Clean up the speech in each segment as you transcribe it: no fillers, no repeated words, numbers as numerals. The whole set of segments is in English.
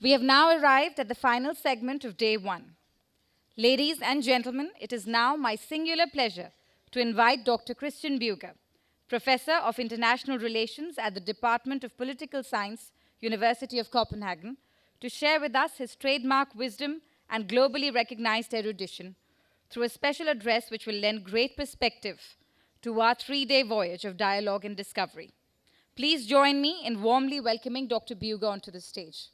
We have now arrived at the final segment of day one. Ladies and gentlemen, it is now my singular pleasure to invite Dr. Christian Bueger, Professor of International Relations at the Department of Political Science, University of Copenhagen, to share with us his trademark wisdom and globally recognized erudition through a special address which will lend great perspective to our three-day voyage of dialogue and discovery. Please join me in warmly welcoming Dr. Bueger onto the stage.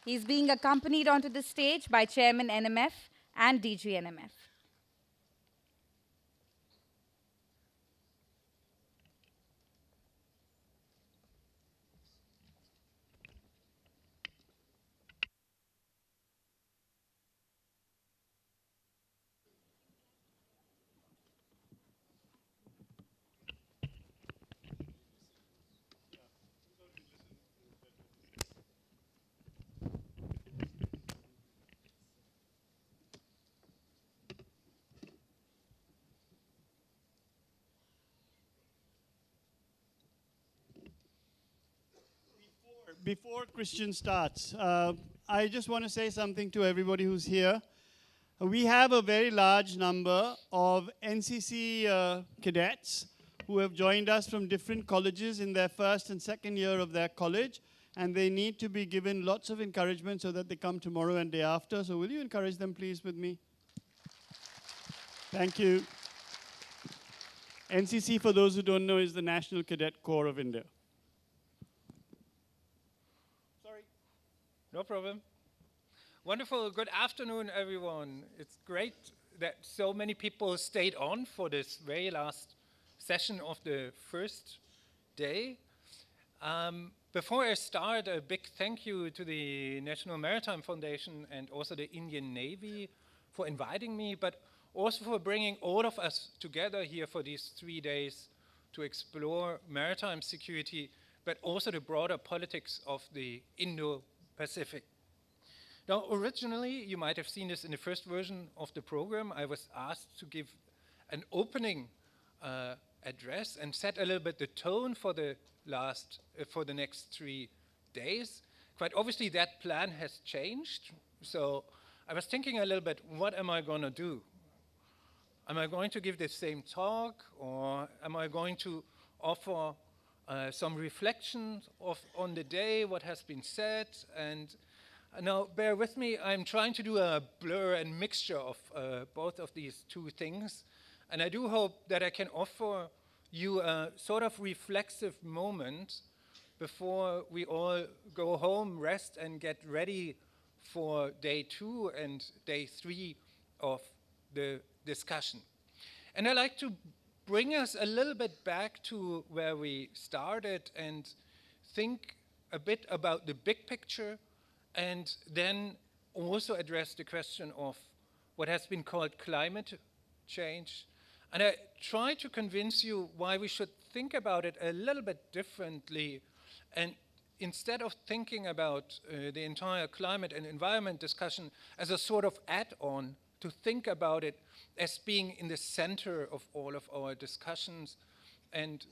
He's being accompanied onto the stage by Chairman NMF and DG NMF. Before Christian starts, I just want to say something to everybody who's here. We have a very large number of NCC cadets who have joined us from different colleges in their first and second year of their college, and they need to be given lots of encouragement so that they come tomorrow and day after. So will you encourage them, please, with me? Thank you. NCC, for those who don't know, is the National Cadet Corps of India. No problem. Wonderful. Good afternoon, everyone. It's great that so many people stayed on for this very last session of the first day. Before I start, a big thank you to the National Maritime Foundation and also the Indian Navy for inviting me, but also for bringing all of us together here for these 3 days to explore maritime security, but also the broader politics of the Indo-Pacific. Now, originally, you might have seen this in the first version of the program, I was asked to give an opening address and set a little bit the tone for the next 3 days. Quite obviously, that plan has changed. So I was thinking a little bit, what am I going to do? Am I going to give the same talk, or am I going to offer some reflections on the day, what has been said? And now, bear with me, I'm trying to do a blur and mixture of both of these two things. And I do hope that I can offer you a sort of reflexive moment before we all go home, rest, and get ready for day 2 and day 3 of the discussion. And I'd like to bring us a little bit back to where we started and think a bit about the big picture, and then also address the question of what has been called climate change. And I try to convince you why we should think about it a little bit differently, and instead of thinking about the entire climate and environment discussion as a sort of add-on, to think about it as being in the center of all of our discussions. And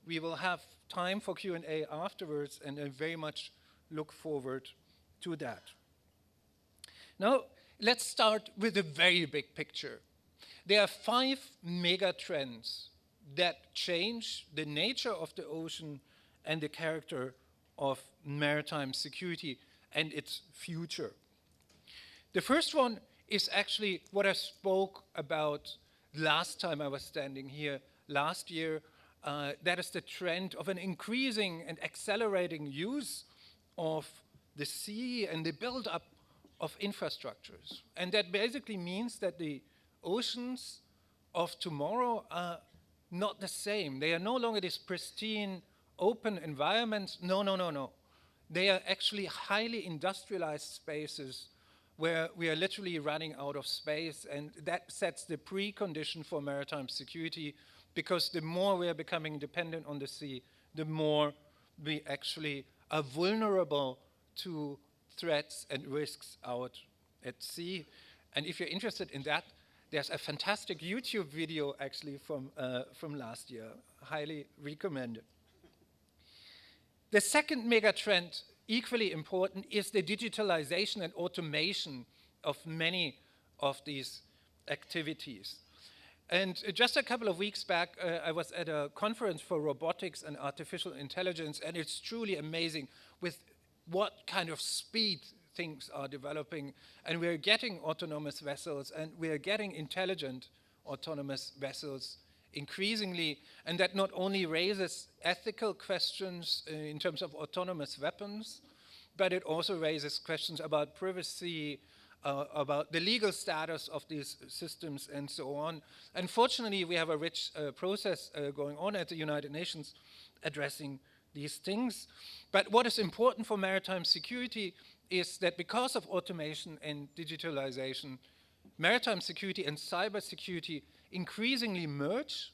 we will have time for Q&A afterwards, and I very much look forward to that. Now, let's start with the very big picture. There are 5 mega trends that change the nature of the ocean and the character of maritime security and its future. The first one is actually what I spoke about last time I was standing here last year. That is the trend of an increasing and accelerating use of the sea and the build-up of infrastructures. And that basically means that the oceans of tomorrow are not the same. They are no longer this pristine, open environments. No, no, no, no. They are actually highly industrialized spaces where we are literally running out of space, and that sets the precondition for maritime security, because the more we are becoming dependent on the sea, the more we actually are vulnerable to threats and risks out at sea. And if you're interested in that, there's a fantastic YouTube video actually from last year, highly recommended. The second mega trend, equally important, is the digitalization and automation of many of these activities. And just a couple of weeks back, I was at a conference for robotics and artificial intelligence, and it's truly amazing with what kind of speed things are developing. And we're getting autonomous vessels, and we're getting intelligent autonomous vessels increasingly. And that not only raises ethical questions in terms of autonomous weapons, but it also raises questions about privacy, about the legal status of these systems and so on. Unfortunately, we have a rich process going on at the United Nations addressing these things. But what is important for maritime security is that because of automation and digitalization, maritime security and cybersecurity increasingly merge.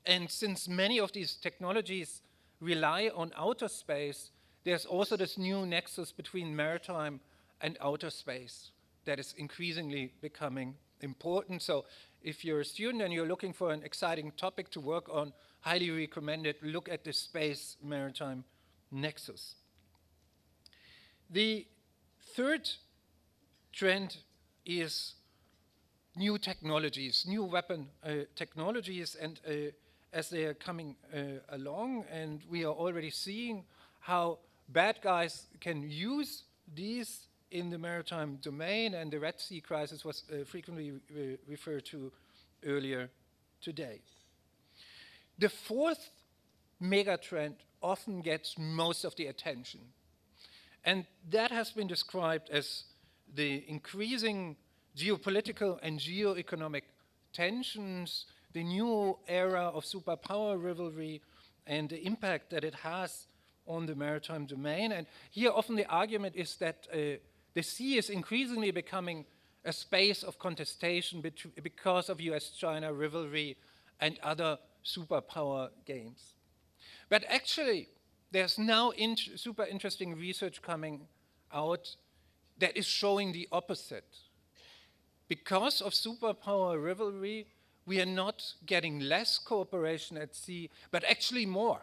And since many of these technologies rely on outer space, there's also this new nexus between maritime and outer space that is increasingly becoming important. So if you're a student and you're looking for an exciting topic to work on, highly recommended, look at the space maritime nexus. The third trend is new technologies, new weapon technologies, and as they are coming along, and we are already seeing how bad guys can use these in the maritime domain, and the Red Sea crisis was frequently referred to earlier today. The fourth mega trend often gets most of the attention, and that has been described as the increasing geopolitical and geoeconomic tensions, the new era of superpower rivalry, and the impact that it has on the maritime domain. And here often the argument is that the sea is increasingly becoming a space of contestation because of US-China rivalry and other superpower games. But actually, there's now super interesting research coming out that is showing the opposite. Because of superpower rivalry, we are not getting less cooperation at sea, but actually more.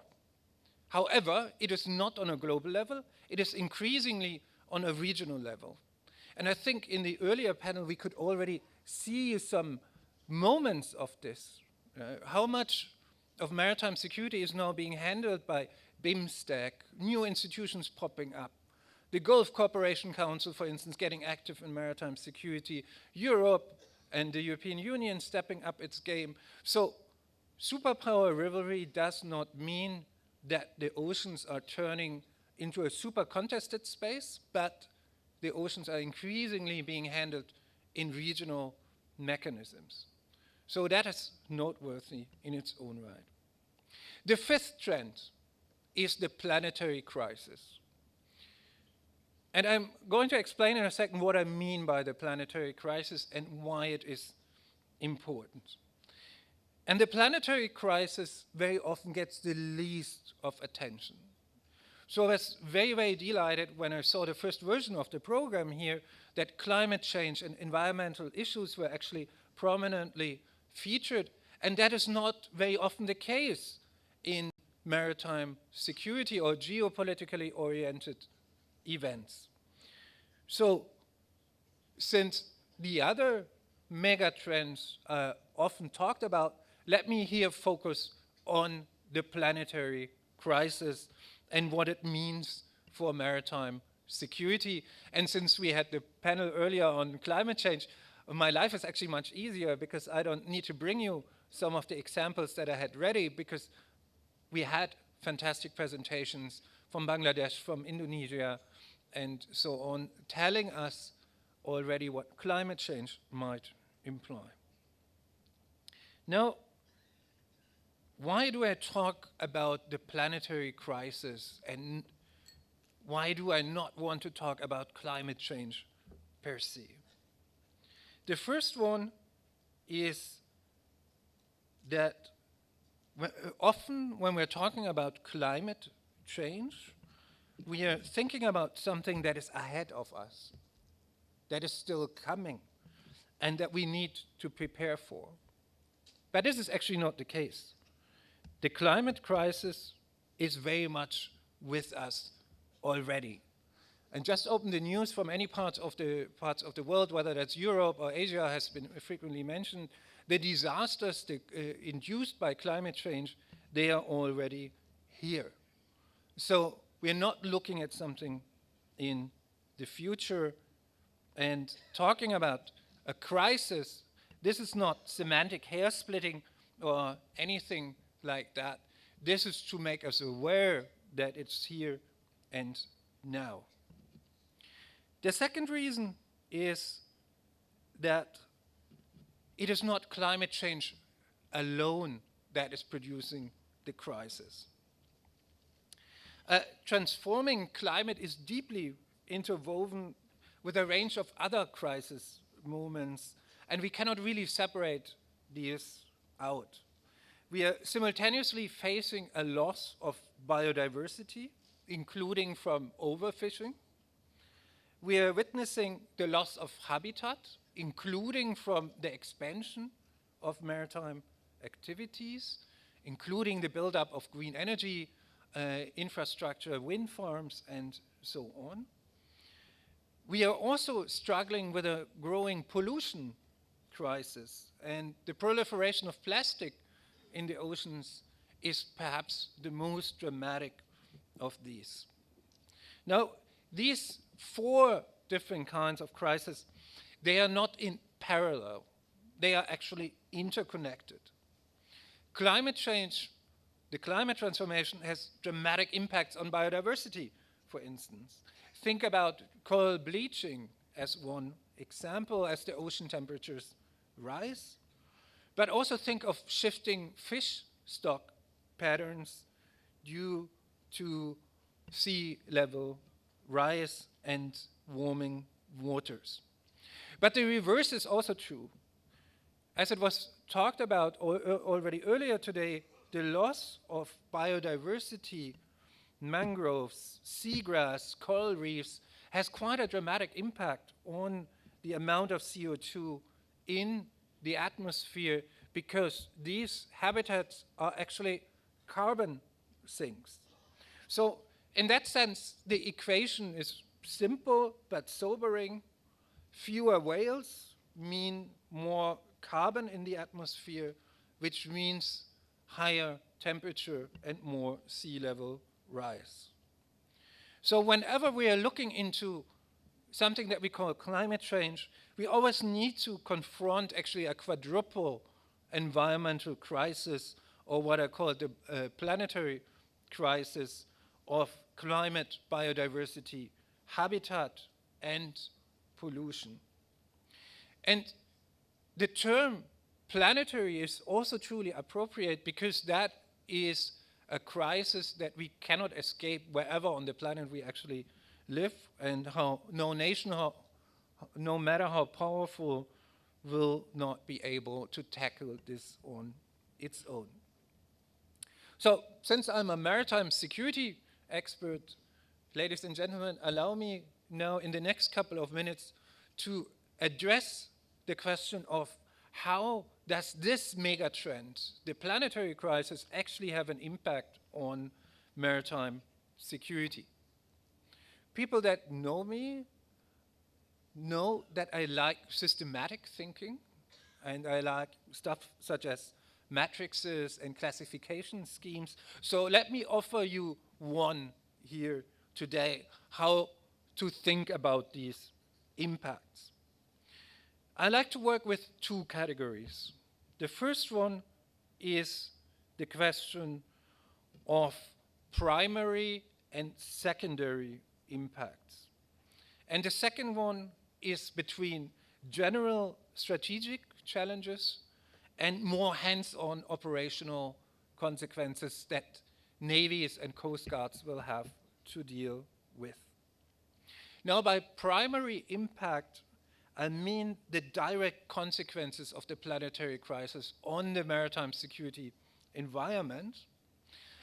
However, it is not on a global level, it is increasingly on a regional level. And I think in the earlier panel we could already see some moments of this. How much of maritime security is now being handled by BIMSTEC, new institutions popping up. The Gulf Cooperation Council, for instance, getting active in maritime security, Europe and the European Union stepping up its game. So superpower rivalry does not mean that the oceans are turning into a super contested space, but the oceans are increasingly being handled in regional mechanisms. So that is noteworthy in its own right. The fifth trend is the planetary crisis. And I'm going to explain in a second what I mean by the planetary crisis and why it is important. And the planetary crisis very often gets the least of attention. So I was very, very delighted when I saw the first version of the program here that climate change and environmental issues were actually prominently featured. And that is not very often the case in maritime security or geopolitically oriented events. So since the other mega trends are often talked about, let me here focus on the planetary crisis and what it means for maritime security. And since we had the panel earlier on climate change, my life is actually much easier because I don't need to bring you some of the examples that I had ready, because we had fantastic presentations from Bangladesh, from Indonesia, and so on, telling us already what climate change might imply. Now, why do I talk about the planetary crisis, and why do I not want to talk about climate change per se? The first one is that often when we're talking about climate change, we are thinking about something that is ahead of us, that is still coming, and that we need to prepare for. But this is actually not the case. The climate crisis is very much with us already. And just open the news from any parts of the world, whether that's Europe or Asia, has been frequently mentioned. The disasters induced by climate change, they are already here. So we're not looking at something in the future. And talking about a crisis, this is not semantic hair splitting or anything like that. This is to make us aware that it's here and now. The second reason is that it is not climate change alone that is producing the crisis. Transforming climate is deeply interwoven with a range of other crisis moments, and we cannot really separate these out. We are simultaneously facing a loss of biodiversity, including from overfishing. We are witnessing the loss of habitat, including from the expansion of maritime activities, including the buildup of green energy infrastructure, wind farms, and so on. We are also struggling with a growing pollution crisis, and the proliferation of plastic in the oceans is perhaps the most dramatic of these. Now, these four different kinds of crises, they are not in parallel. They are actually interconnected. Climate change, the climate transformation has dramatic impacts on biodiversity, for instance. Think about coral bleaching as one example as the ocean temperatures rise. But also think of shifting fish stock patterns due to sea level rise and warming waters. But the reverse is also true. As it was talked about already earlier today, the loss of biodiversity, mangroves, seagrass, coral reefs, has quite a dramatic impact on the amount of CO2 in the atmosphere, because these habitats are actually carbon sinks. So in that sense, the equation is simple but sobering. Fewer whales mean more carbon in the atmosphere, which means higher temperature and more sea level rise. So whenever we are looking into something that we call climate change, we always need to confront actually a quadruple environmental crisis, or what I call the planetary crisis of climate, biodiversity, habitat, and pollution. And the term planetary is also truly appropriate because that is a crisis that we cannot escape wherever on the planet we actually live, and how no nation, no matter how powerful, will not be able to tackle this on its own. So, since I'm a maritime security expert, ladies and gentlemen, allow me now in the next couple of minutes to address the question of how does this mega trend, the planetary crisis, actually have an impact on maritime security. People that know me know that I like systematic thinking, and I like stuff such as matrices and classification schemes. So let me offer you one here today, how to think about these impacts. I like to work with two categories. The first one is the question of primary and secondary impacts. And the second one is between general strategic challenges and more hands-on operational consequences that navies and coast guards will have to deal with. Now, by primary impact, I mean the direct consequences of the planetary crisis on the maritime security environment.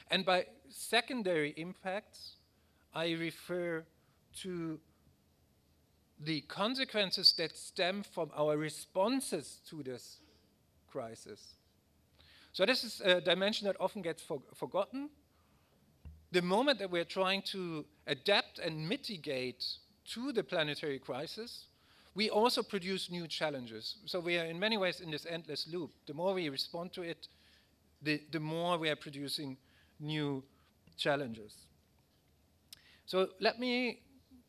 And by secondary impacts, I refer to the consequences that stem from our responses to this crisis. So this is a dimension that often gets forgotten. the moment that we're trying to adapt and mitigate to the planetary crisis, we also produce new challenges. So we are in many ways in this endless loop. The more we respond to it, the more we are producing new challenges. So let me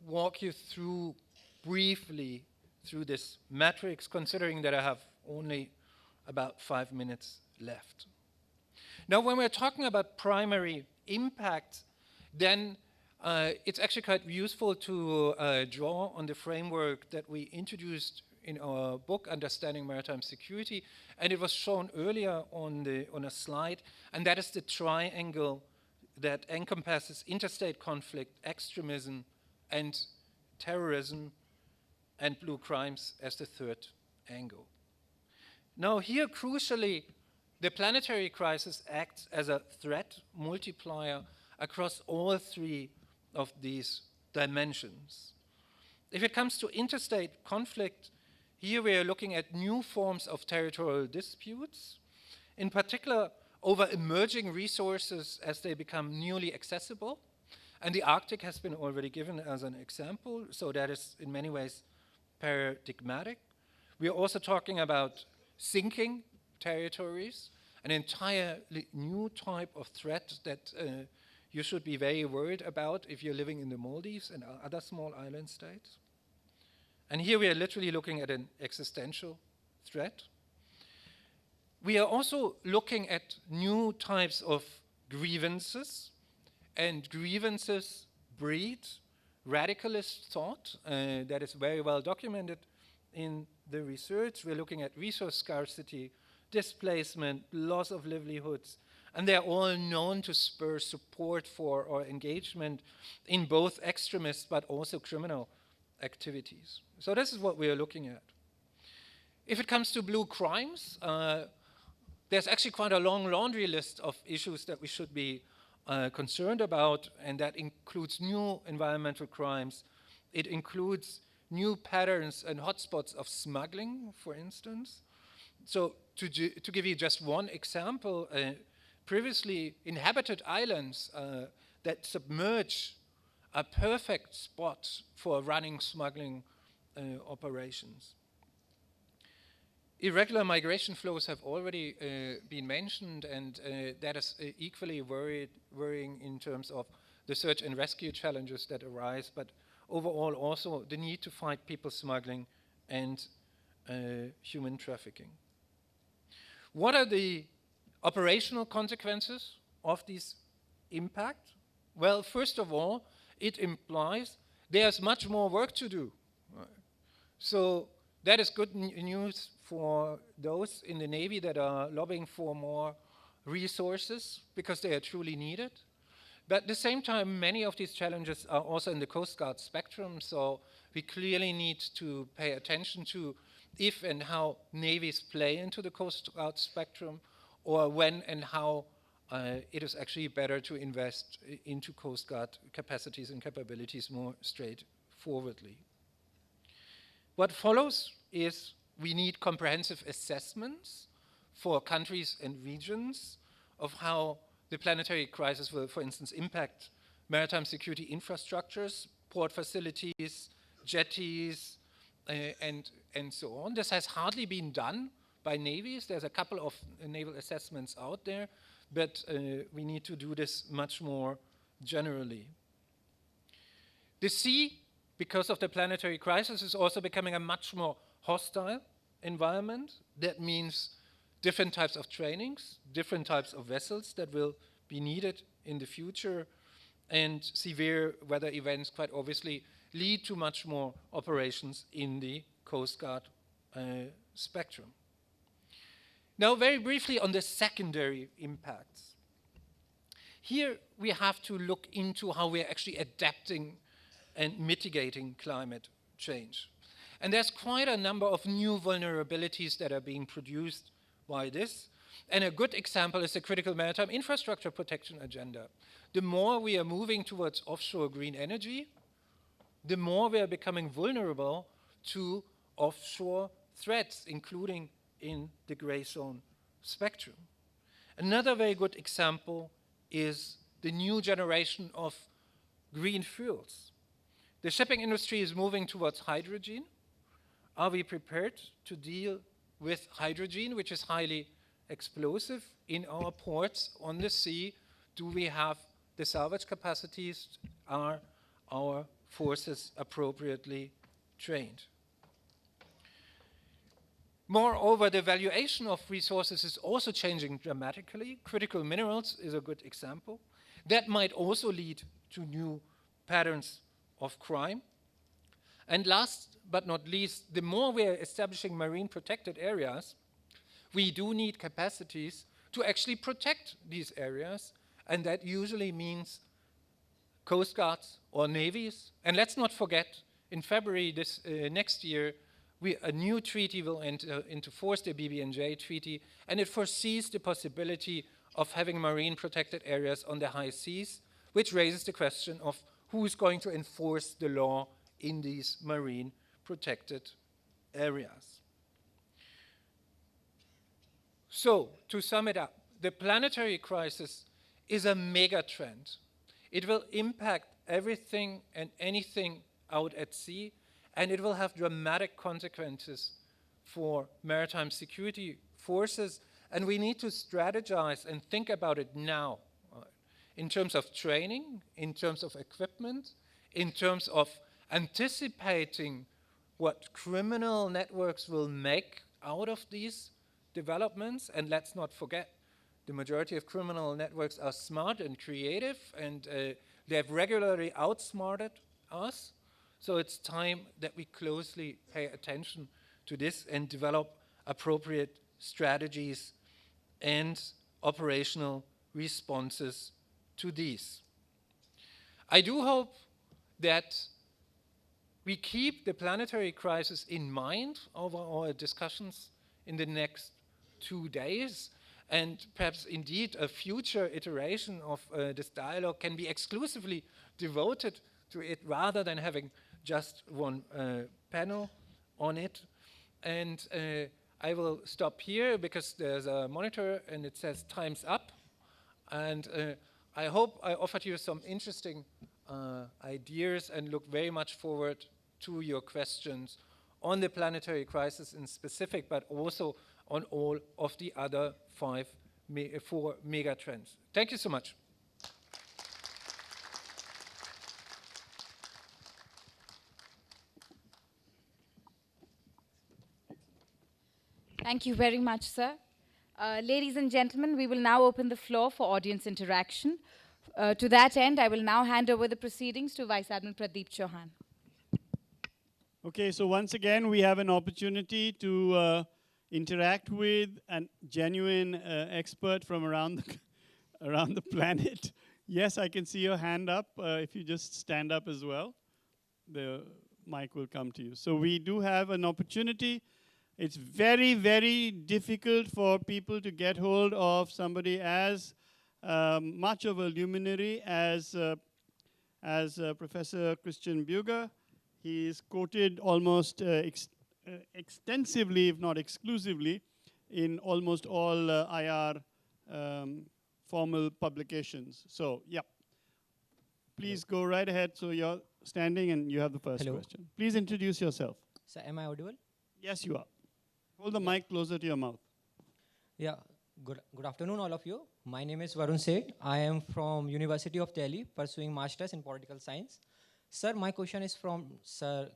walk you through briefly through this matrix, considering that I have only about 5 minutes left. Now, when we're talking about primary impact, then it's actually quite useful to draw on the framework that we introduced in our book, Understanding Maritime Security, and it was shown earlier on a slide, and that is the triangle that encompasses interstate conflict, extremism, and terrorism, and blue crimes as the third angle. Now here, crucially, the planetary crisis acts as a threat multiplier across all three of these dimensions. If it comes to interstate conflict, here we are looking at new forms of territorial disputes, in particular over emerging resources as they become newly accessible. And the Arctic has been already given as an example, so that is in many ways paradigmatic. We are also talking about sinking territories, an entirely new type of threat that you should be very worried about if you're living in the Maldives and other small island states. And here we are literally looking at an existential threat. We are also looking at new types of grievances, and grievances breed radicalist thought that is very well documented in the research. We're looking at resource scarcity, displacement, loss of livelihoods, and they're all known to spur support for or engagement in both extremist but also criminal activities. So this is what we are looking at. If it comes to blue crimes, there's actually quite a long laundry list of issues that we should be concerned about, and that includes new environmental crimes. It includes new patterns and hotspots of smuggling, for instance. So to give you just one example, previously inhabited islands that submerge are perfect spots for running smuggling operations. Irregular migration flows have already been mentioned, and that is equally worrying in terms of the search and rescue challenges that arise, but overall also the need to fight people smuggling and human trafficking. What are the operational consequences of this impact? Well, first of all, it implies there's much more work to do. So that is good news for those in the Navy that are lobbying for more resources because they are truly needed. But at the same time, many of these challenges are also in the Coast Guard spectrum, so we clearly need to pay attention to if and how navies play into the Coast Guard spectrum, or when and how it is actually better to invest into Coast Guard capacities and capabilities more straightforwardly. What follows is we need comprehensive assessments for countries and regions of how the planetary crisis will, for instance, impact maritime security infrastructures, port facilities, jetties, and so on. This has hardly been done by navies. There's a couple of naval assessments out there, but we need to do this much more generally. The sea, because of the planetary crisis, is also becoming a much more hostile environment. That means different types of trainings, different types of vessels that will be needed in the future, and severe weather events quite obviously lead to much more operations in the Coast Guard spectrum. Now, very briefly on the secondary impacts. Here we have to look into how we're actually adapting and mitigating climate change. And there's quite a number of new vulnerabilities that are being produced by this. And a good example is the critical maritime infrastructure protection agenda. The more we are moving towards offshore green energy, the more we are becoming vulnerable to offshore threats, including in the gray zone spectrum. Another very good example is the new generation of green fuels. The shipping industry is moving towards hydrogen. Are we prepared to deal with hydrogen, which is highly explosive, in our ports on the sea? Do we have the salvage capacities? Are our forces appropriately trained? Moreover, the valuation of resources is also changing dramatically. Critical minerals is a good example. That might also lead to new patterns of crime. And last but not least, the more we are establishing marine protected areas, we do need capacities to actually protect these areas, and that usually means coast guards or navies. And let's not forget, in February next year, a new treaty will enter into force, the BBNJ treaty, and it foresees the possibility of having marine protected areas on the high seas, which raises the question of who is going to enforce the law in these marine protected areas. So, to sum it up, the planetary crisis is a mega trend. It will impact everything and anything out at sea, and it will have dramatic consequences for maritime security forces, and we need to strategize and think about it now in terms of training, in terms of equipment, in terms of anticipating what criminal networks will make out of these developments. And let's not forget, the majority of criminal networks are smart and creative, and they have regularly outsmarted us. So it's time that we closely pay attention to this and develop appropriate strategies and operational responses to these. I do hope that we keep the planetary crisis in mind over our discussions in the next 2 days, and perhaps indeed a future iteration of this dialogue can be exclusively devoted to it rather than having just one panel on it. And I will stop here because there's a monitor and it says time's up. And I hope I offered you some interesting ideas and look very much forward to your questions on the planetary crisis in specific, but also on all of the other four mega trends. Thank you so much. Thank you very much, sir. Ladies and gentlemen, we will now open the floor for audience interaction. To that end, I will now hand over the proceedings to Vice Admiral Pradeep Chauhan. Okay, so once again, we have an opportunity to interact with a genuine expert from around the planet. Yes, I can see your hand up. If you just stand up as well, the mic will come to you. So we do have an opportunity. It's very, very difficult for people to get hold of somebody as much of a luminary as Professor Christian Bueger. He is quoted almost extensively, if not exclusively, in almost all IR formal publications. So, yeah. Please go right ahead. So you're standing and you have the first question. Please introduce yourself. So am I audible? Yes, you are. Hold the mic closer to your mouth. Yeah. Good afternoon, all of you. My name is Varun Seth. I am from University of Delhi, pursuing Masters in Political Science. Sir, my question is from Sir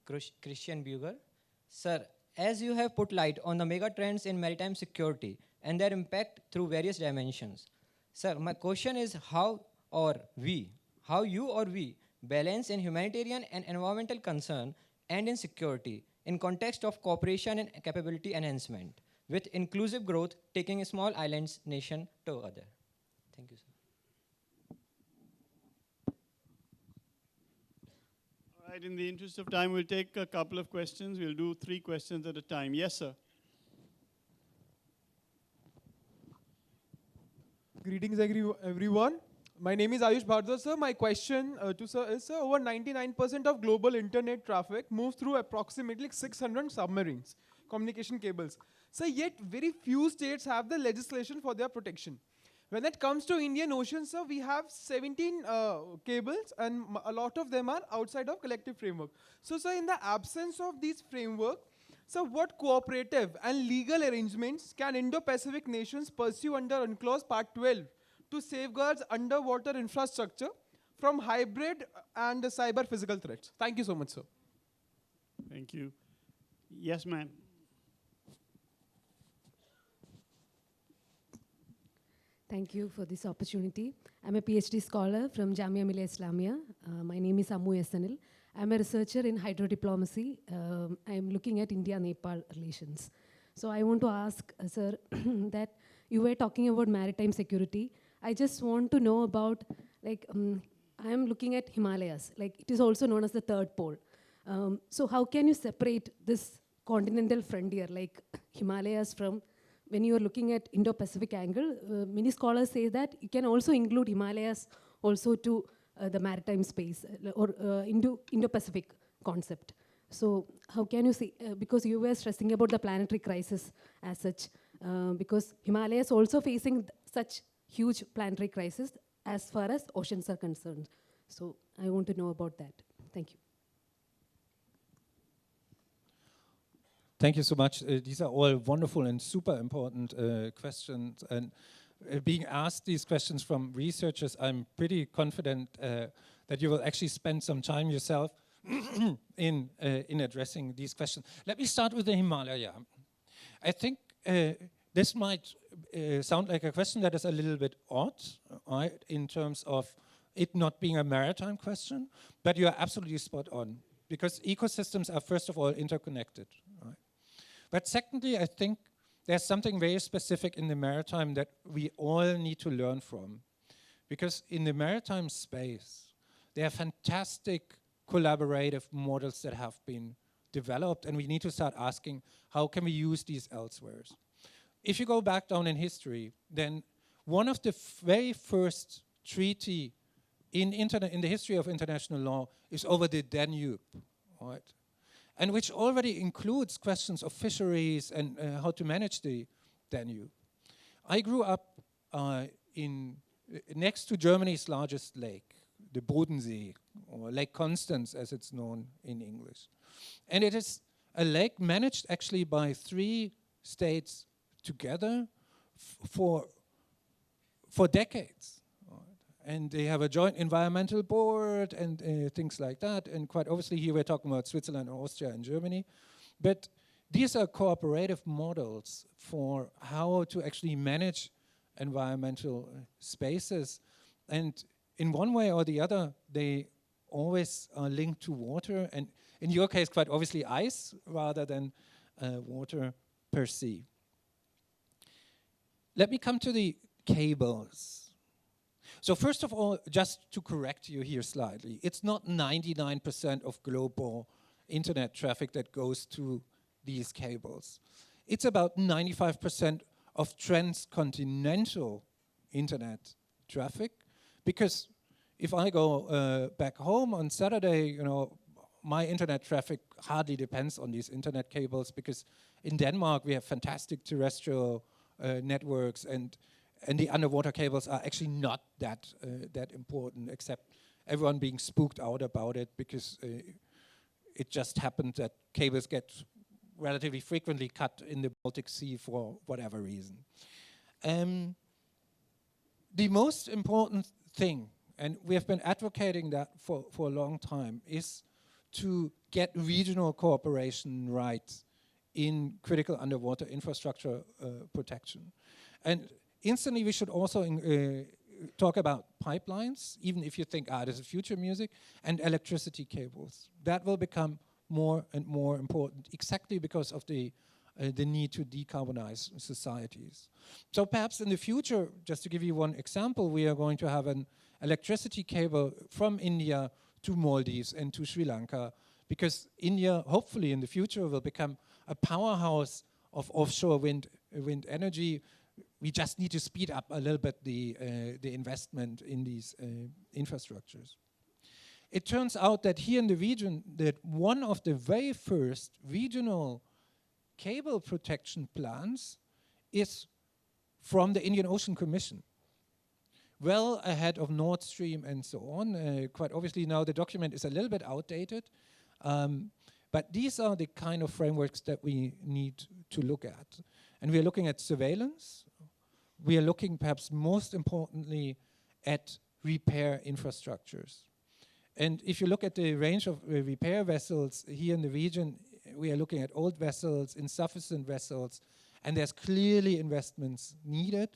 Christian Bueger. Sir, as you have put light on the mega trends in maritime security and their impact through various dimensions, sir, my question is how you or we balance in humanitarian and environmental concern and in security in context of cooperation and capability enhancement, with inclusive growth taking a small islands nation to other. Thank you, sir. All right, in the interest of time, we'll take a couple of questions. We'll do 3 questions at a time. Yes, sir. Greetings, everyone. My name is Ayush Bhardwaj, sir. My question to sir is, sir, over 99% of global internet traffic moves through approximately 600 submarines, communication cables. So yet very few states have the legislation for their protection. When it comes to Indian Ocean, sir, we have 17 cables, and a lot of them are outside of collective framework. So, sir, in the absence of these framework, so what cooperative and legal arrangements can Indo-Pacific nations pursue under UNCLOS Part 12 to safeguard underwater infrastructure from hybrid and cyber physical threats? Thank you so much, sir. Thank you. Yes, ma'am. Thank you for this opportunity. I'm a PhD scholar from Jamia Millia Islamia. My name is Ammu SNL. I'm a researcher in hydrodiplomacy. I'm looking at India-Nepal relations. So I want to ask, sir, that you were talking about maritime security. I just want to know about, like, I'm looking at Himalayas. Like, it is also known as the third pole. So how can you separate this continental frontier, like Himalayas, from, when you are looking at Indo-Pacific angle, many scholars say that you can also include Himalayas also to the maritime space or Indo-Pacific concept. So how can you see, because you were stressing about the planetary crisis as such, because Himalayas also facing such huge planetary crisis as far as oceans are concerned. So I want to know about that. Thank you. Thank you so much. These are all wonderful and super important questions. And being asked these questions from researchers, I'm pretty confident that you will actually spend some time yourself in addressing these questions. Let me start with the Himalaya. I think this might sound like a question that is a little bit odd, right, in terms of it not being a maritime question, but you are absolutely spot on, because ecosystems are, first of all, interconnected. Right? But secondly, I think there's something very specific in the maritime that we all need to learn from. Because in the maritime space, there are fantastic collaborative models that have been developed, and we need to start asking, how can we use these elsewhere? If you go back down in history, then one of the very first treaty in the history of international law is over the Danube, right? And which already includes questions of fisheries and how to manage the Danube. I grew up next to Germany's largest lake, the Bodensee, or Lake Constance as it's known in English. And it is a lake managed actually by 3 states together for decades. And they have a joint environmental board and things like that. And quite obviously here we're talking about Switzerland, Austria, and Germany. But these are cooperative models for how to actually manage environmental spaces. And in one way or the other, they always are linked to water. And in your case, quite obviously ice rather than water per se. Let me come to the cables. So first of all, just to correct you here slightly, it's not 99% of global internet traffic that goes to these cables. It's about 95% of transcontinental internet traffic, because if I go back home on Saturday, you know, my internet traffic hardly depends on these internet cables, because in Denmark we have fantastic terrestrial networks, and the underwater cables are actually not that important, except everyone being spooked out about it, because it just happened that cables get relatively frequently cut in the Baltic Sea for whatever reason. The most important thing, and we have been advocating that for a long time, is to get regional cooperation right in critical underwater infrastructure protection. And instantly, we should also talk about pipelines, even if you think, this is future music, and electricity cables. That will become more and more important, exactly because of the need to decarbonize societies. So perhaps in the future, just to give you one example, we are going to have an electricity cable from India to Maldives and to Sri Lanka, because India, hopefully in the future, will become a powerhouse of offshore wind energy. We just need to speed up a little bit the investment in these infrastructures. It turns out that here in the region, that one of the very first regional cable protection plans is from the Indian Ocean Commission. well ahead of Nord Stream and so on. Quite obviously now the document is a little bit outdated, but these are the kind of frameworks that we need to look at. And we are looking at surveillance. We are looking perhaps most importantly at repair infrastructures. And if you look at the range of repair vessels here in the region, we are looking at old vessels, insufficient vessels, and there's clearly investments needed.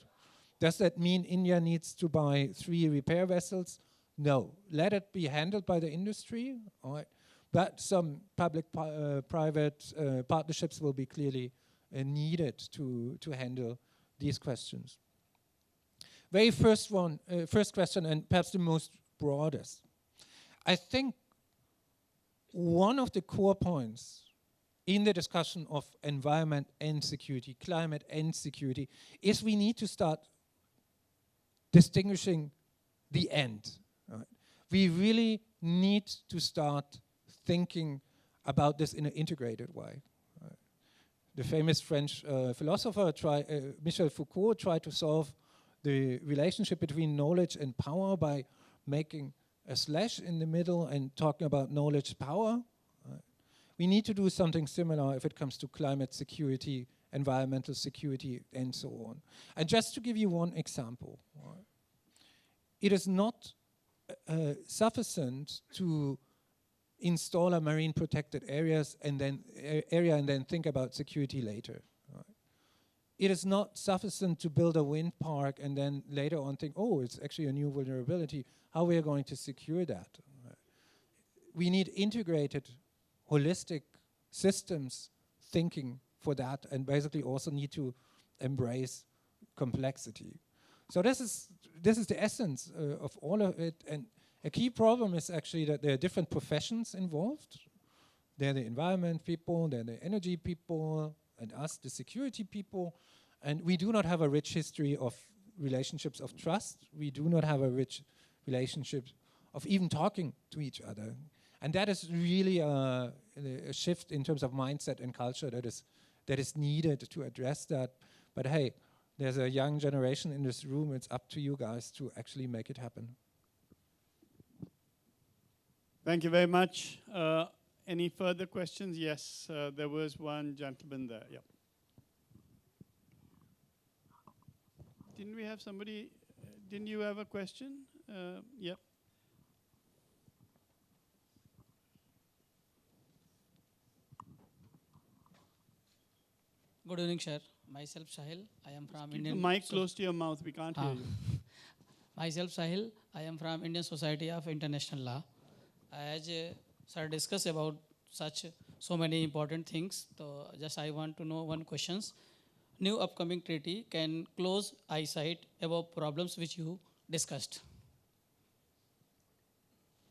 Does that mean India needs to buy 3 repair vessels? No. Let it be handled by the industry, all right. But some public-private partnerships will be clearly needed to handle these questions. Very first question, and perhaps the most broadest. I think one of the core points in the discussion of environment and security, climate and security, is we need to start distinguishing the end. Right? We really need to start thinking about this in an integrated way. Right? The famous French philosopher Michel Foucault tried to solve the relationship between knowledge and power by making a slash in the middle and talking about knowledge power. Right? We need to do something similar if it comes to climate security, environmental security, and so on. And just to give you one example, right? It is not sufficient to install a marine protected areas and then think about security later. Right? It is not sufficient to build a wind park and then later on think, oh, it's actually a new vulnerability. How we are going to secure that? Right? We need integrated, holistic systems thinking for that, and basically also need to embrace complexity. So this is the essence of all of it. And a key problem is actually that there are different professions involved. They're the environment people, they're the energy people, and us, the security people. And we do not have a rich history of relationships of trust. We do not have a rich relationship of even talking to each other. And that is really a shift in terms of mindset and culture that is needed to address that. But hey, there's a young generation in this room. It's up to you guys to actually make it happen. Thank you very much. Any further questions? Yes, there was one gentleman there. Yep. Didn't we have somebody? Didn't you have a question? Yep. Good evening, sir. Myself Sahil. I am from Indian. Keep the mic close to your mouth. We can't hear you. Myself Sahil. I am from Indian Society of International Law. As sir discussed about so many important things, so just I want to know one questions. New upcoming treaty can close eyesight about problems which you discussed.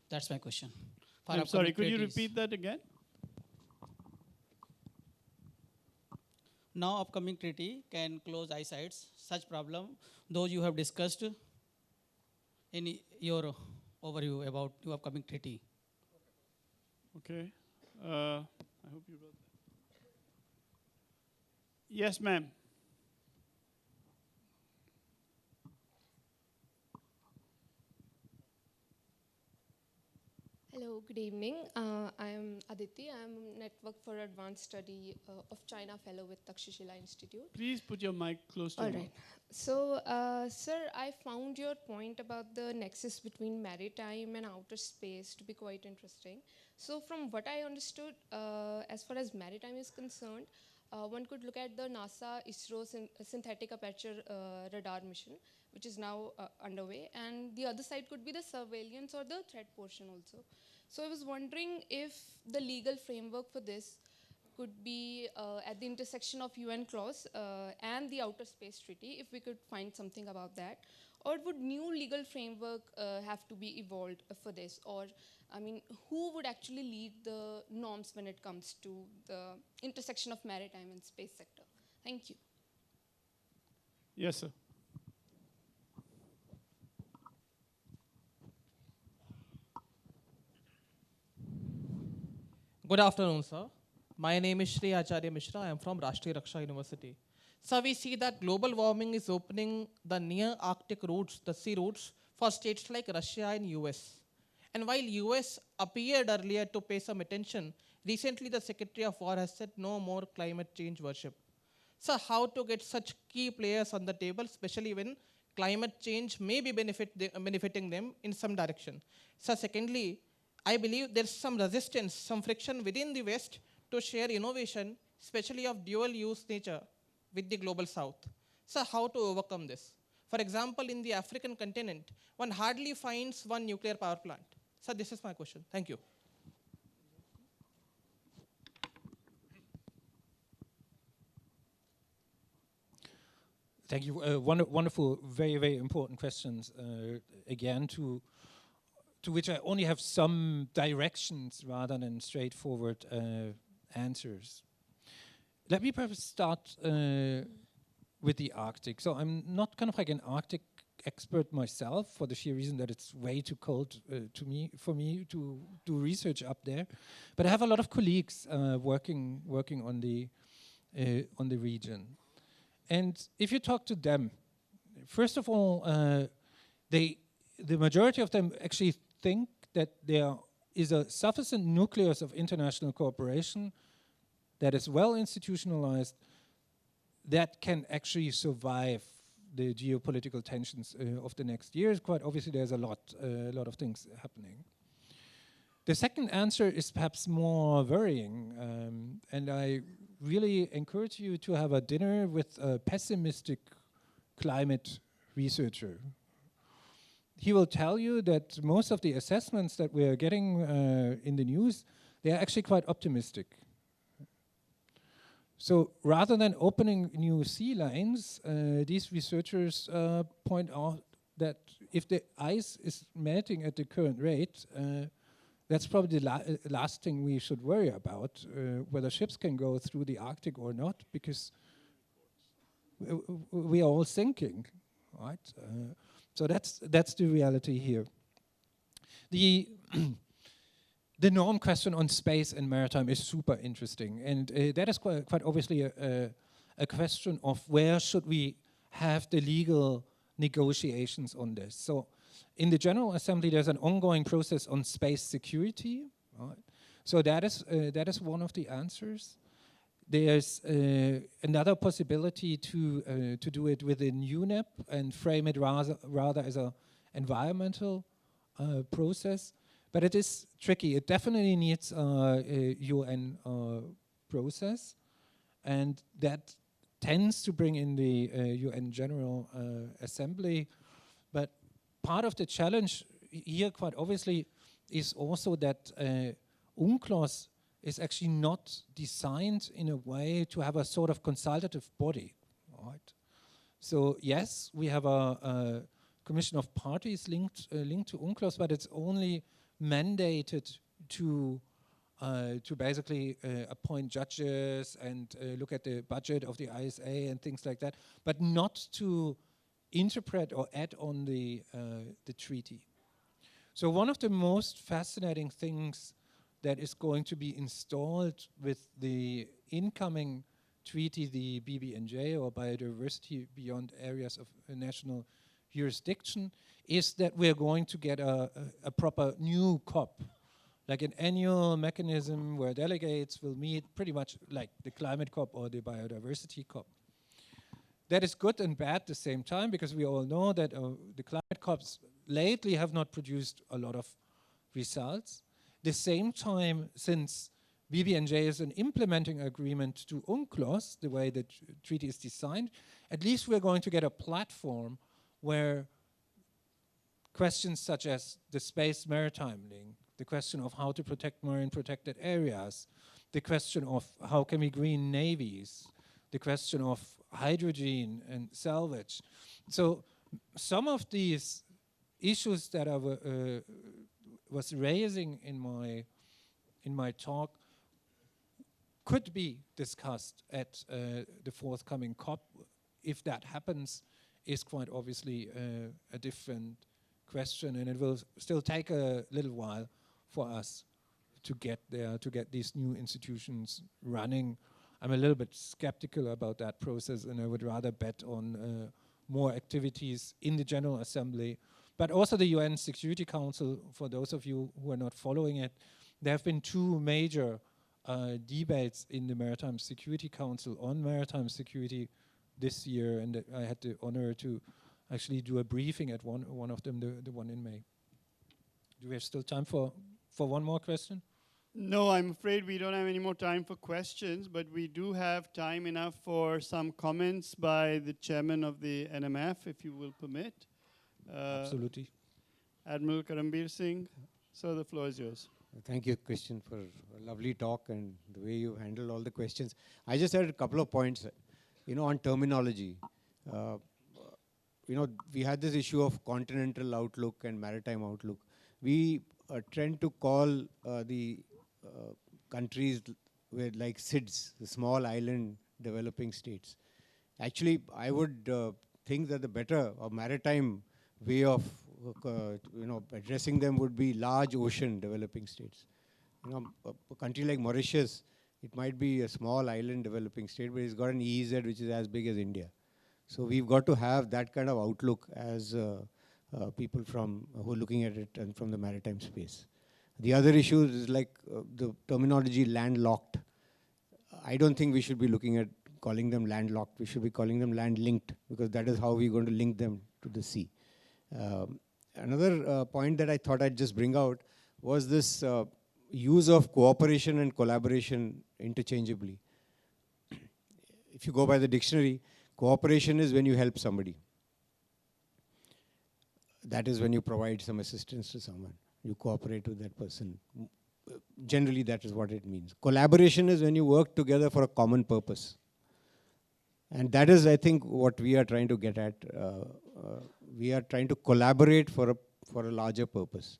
That's my question. I'm sorry, could you repeat that again? Now upcoming treaty can close eyesights, such problem, those you have discussed in your overview about new upcoming treaty. Okay. I hope you wrote that. Yes, ma'am. Hello, good evening. I am Aditi. I am Network for Advanced Study of China Fellow with Takshashila Institute. Please put your mic close to you. All right. So, sir, I found your point about the nexus between maritime and outer space to be quite interesting. So, from what I understood, as far as maritime is concerned, one could look at the NASA ISRO synthetic aperture radar mission, which is now underway, and the other side could be the surveillance or the threat portion also. So I was wondering if the legal framework for this could be at the intersection of UN clause and the Outer Space Treaty, if we could find something about that, or would new legal framework have to be evolved for this, or I mean, who would actually lead the norms when it comes to the intersection of maritime and space sector? Thank you. Yes, sir. Good afternoon, sir. My name is Shri Acharya Mishra. I am from Rashtriya Raksha University. So we see that global warming is opening the near Arctic routes, the sea routes, for states like Russia and US. And while US appeared earlier to pay some attention, recently the Secretary of War has said no more climate change worship. So how to get such key players on the table, especially when climate change may be benefiting them in some direction. So secondly, I believe there's some resistance, some friction within the West to share innovation, especially of dual use nature, with the global South. So how to overcome this? For example, in the African continent, one hardly finds one nuclear power plant. So this is my question. Thank you. Thank you. Wonderful, very, very important questions. Again, to which I only have some directions rather than straightforward answers. Let me perhaps start with the Arctic. So I'm not kind of like an Arctic expert myself, for the sheer reason that it's way too cold for me to do research up there. But I have a lot of colleagues working on the region. And if you talk to them, first of all, the majority of them actually think that there is a sufficient nucleus of international cooperation that is well institutionalized that can actually survive the geopolitical tensions of the next years. Quite obviously, there's a lot of things happening. The second answer is perhaps more worrying, and I really encourage you to have a dinner with a pessimistic climate researcher. He will tell you that most of the assessments that we are getting in the news, they are actually quite optimistic. So rather than opening new sea lanes, these researchers point out that if the ice is melting at the current rate, that's probably the last thing we should worry about, whether ships can go through the Arctic or not, because we are all sinking, right? So that's the reality here. The non-question on space and maritime is super interesting, and that is quite obviously a question of where should we have the legal negotiations on this. So in the General Assembly, there's an ongoing process on space security. Right? So that is one of the answers. There's another possibility to do it within UNEP and frame it rather as an environmental process. But it is tricky. It definitely needs a UN process, and that tends to bring in the UN General Assembly. But part of the challenge here, quite obviously, is also that UNCLOS is actually not designed in a way to have a sort of consultative body, right? So yes, we have a commission of parties linked to UNCLOS, but it's only mandated to basically appoint judges and look at the budget of the ISA and things like that, but not to interpret or add on the treaty. So one of the most fascinating things that is going to be installed with the incoming treaty, the BBNJ, or Biodiversity Beyond Areas of National Jurisdiction, is that we're going to get a proper new COP, like an annual mechanism where delegates will meet pretty much like the climate COP or the biodiversity COP. That is good and bad at the same time, because we all know that the climate COPs lately have not produced a lot of results. The same time, since BBNJ is an implementing agreement to UNCLOS, the way the treaty is designed, at least we're going to get a platform where questions such as the space maritime link, the question of how to protect marine protected areas, the question of how can we green navies, the question of hydrogen and salvage. So some of these issues that I was raising in my talk could be discussed at the forthcoming COP. If that happens, is quite obviously a different question, and it will still take a little while for us to get there, to get these new institutions running. I'm a little bit skeptical about that process, and I would rather bet on more activities in the General Assembly, but also the UN Security Council. For those of you who are not following it, there have been two major debates in the Maritime Security Council on maritime security this year, and I had the honor to actually do a briefing at one of them, the one in May. Do we have still time for one more question? No, I'm afraid we don't have any more time for questions, but we do have time enough for some comments by the chairman of the NMF, if you will permit. Absolutely. Admiral Karambir Singh, so the floor is yours. Thank you, Christian, for a lovely talk and the way you handled all the questions. I just had a couple of points, on terminology. We had this issue of continental outlook and maritime outlook. We tend to call the countries with like SIDS, the small island developing states. Actually, I would think that the better or maritime way of addressing them would be large ocean developing states. A country like Mauritius, it might be a small island developing state, but it's got an EEZ which is as big as India. So we've got to have that kind of outlook as people who are looking at it and from the maritime space. The other issue is like the terminology landlocked. I don't think we should be looking at calling them landlocked. We should be calling them land-linked, because that is how we're going to link them to the sea. Another point that I thought I'd just bring out was this use of cooperation and collaboration interchangeably. If you go by the dictionary, cooperation is when you help somebody. That is when you provide some assistance to someone. You cooperate with that person. Generally, that is what it means. Collaboration is when you work together for a common purpose. And that is, I think, what we are trying to get at. We are trying to collaborate for a larger purpose,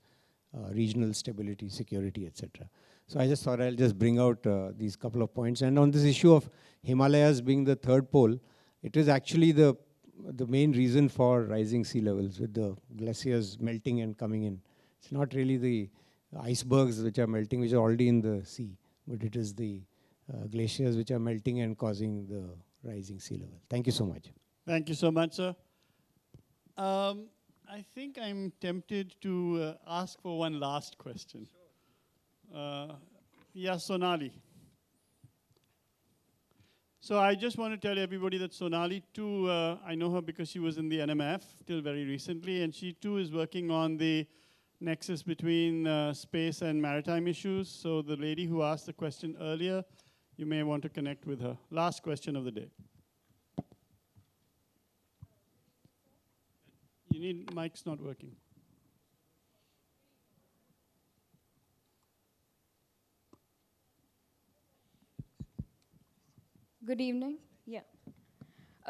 regional stability, security, etc. So I just thought I'll just bring out these couple of points. And on this issue of Himalayas being the third pole, it is actually the main reason for rising sea levels, with the glaciers melting and coming in. It's not really the icebergs which are melting, which are already in the sea, but it is the glaciers which are melting and causing the rising sea level. Thank you so much. Thank you so much, sir. I think I'm tempted to ask for one last question. Yeah, Sonali. So I just want to tell everybody that Sonali too, I know her because she was in the NMF till very recently, and she too is working on the nexus between space and maritime issues. So the lady who asked the question earlier, you may want to connect with her. Last question of the day. You need, mic's not working. Good evening. Yeah.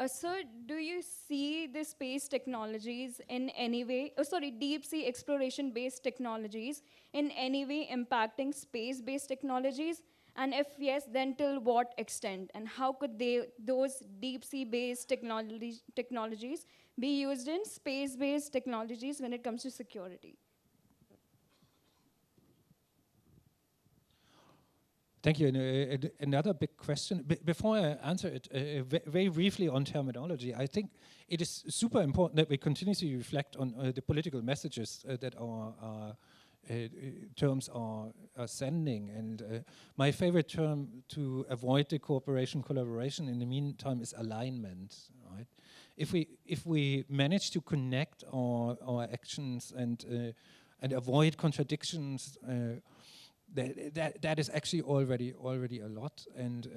Sir, do you see the space technologies in any way, deep sea exploration-based technologies in any way impacting space-based technologies? And if yes, then till what extent? And how could those deep sea-based technologies be used in space-based technologies when it comes to security? Thank you. Another big question. Before I answer it, very briefly on terminology, I think it is super important that we continuously reflect on the political messages that our terms are sending. And my favorite term to avoid the cooperation collaboration in the meantime is alignment. Right? If we manage to connect our actions and avoid contradictions. That is actually already a lot, and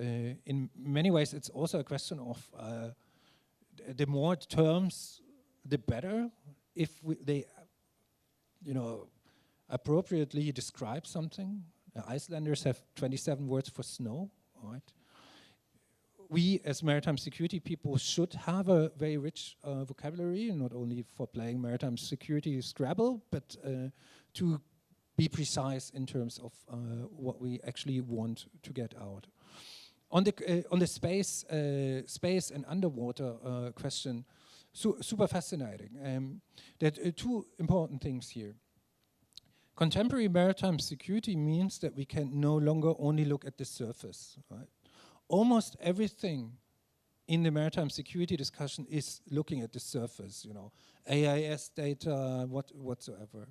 in many ways it's also a question of the more terms, the better. If they, appropriately describe something. Icelanders have 27 words for snow. Right? We, as maritime security people, should have a very rich vocabulary, not only for playing maritime security Scrabble, but to be precise in terms of what we actually want to get out. On the space and underwater question, super fascinating. There are two important things here. Contemporary maritime security means that we can no longer only look at the surface, right? almost everything in the maritime security discussion is looking at the surface, AIS data, whatsoever.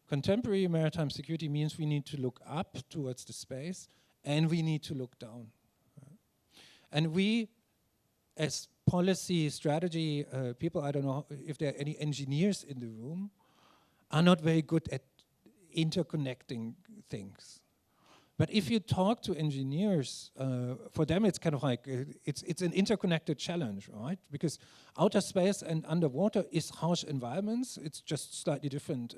Contemporary maritime security means we need to look up towards the space and we need to look down. And we, as policy strategy people, I don't know if there are any engineers in the room, are not very good at interconnecting things. But if you talk to engineers, for them it's kind of like, it's an interconnected challenge, right? Because outer space and underwater is harsh environments. It's just slightly different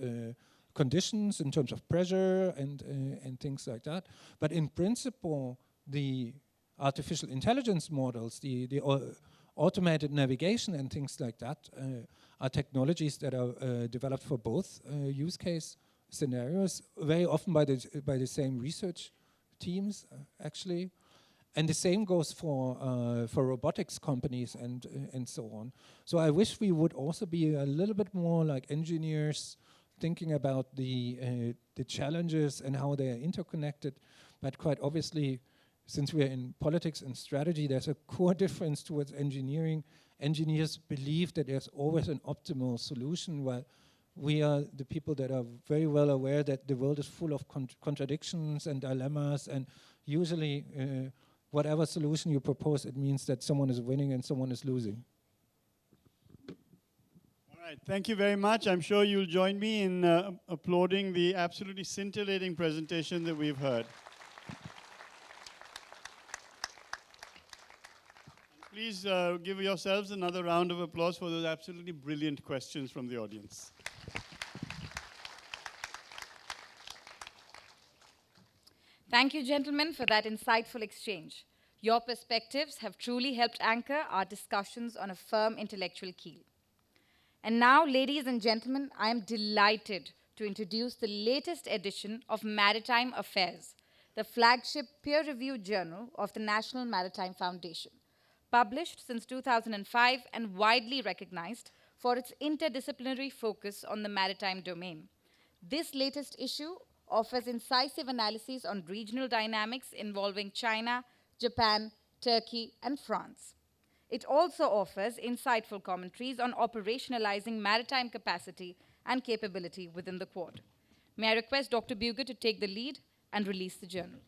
conditions in terms of pressure and things like that. But in principle, the artificial intelligence models, the automated navigation and things like that are technologies that are developed for both use case scenarios, very often by the same research teams, actually. And the same goes for robotics companies and so on. So I wish we would also be a little bit more like engineers, thinking about the challenges and how they are interconnected. But quite obviously, since we are in politics and strategy, there's a core difference towards engineering. Engineers believe that there's always an optimal solution, while we are the people that are very well aware that the world is full of contradictions and dilemmas, and usually whatever solution you propose, it means that someone is winning and someone is losing. All right, thank you very much. I'm sure you'll join me in applauding the absolutely scintillating presentation that we've heard. Please give yourselves another round of applause for those absolutely brilliant questions from the audience. Thank you, gentlemen, for that insightful exchange. Your perspectives have truly helped anchor our discussions on a firm intellectual keel. And now, ladies and gentlemen, I am delighted to introduce the latest edition of Maritime Affairs, the flagship peer-reviewed journal of the National Maritime Foundation, published since 2005 and widely recognized for its interdisciplinary focus on the maritime domain. This latest issue offers incisive analyses on regional dynamics involving China, Japan, Turkey, and France. It also offers insightful commentaries on operationalizing maritime capacity and capability within the Quad. May I request Dr. Bueger to take the lead and release the journal.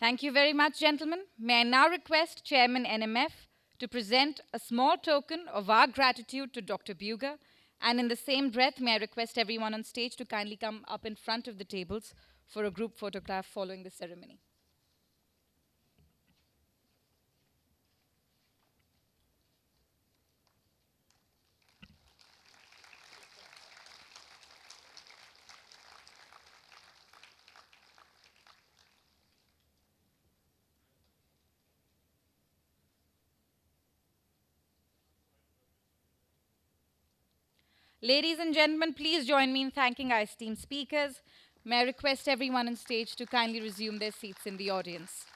Thank you very much, gentlemen. May I now request Chairman NMF to present a small token of our gratitude to Dr. Bueger, and in the same breath, may I request everyone on stage to kindly come up in front of the tables for a group photograph following the ceremony. Ladies and gentlemen, please join me in thanking our esteemed speakers. May I request everyone on stage to kindly resume their seats in the audience.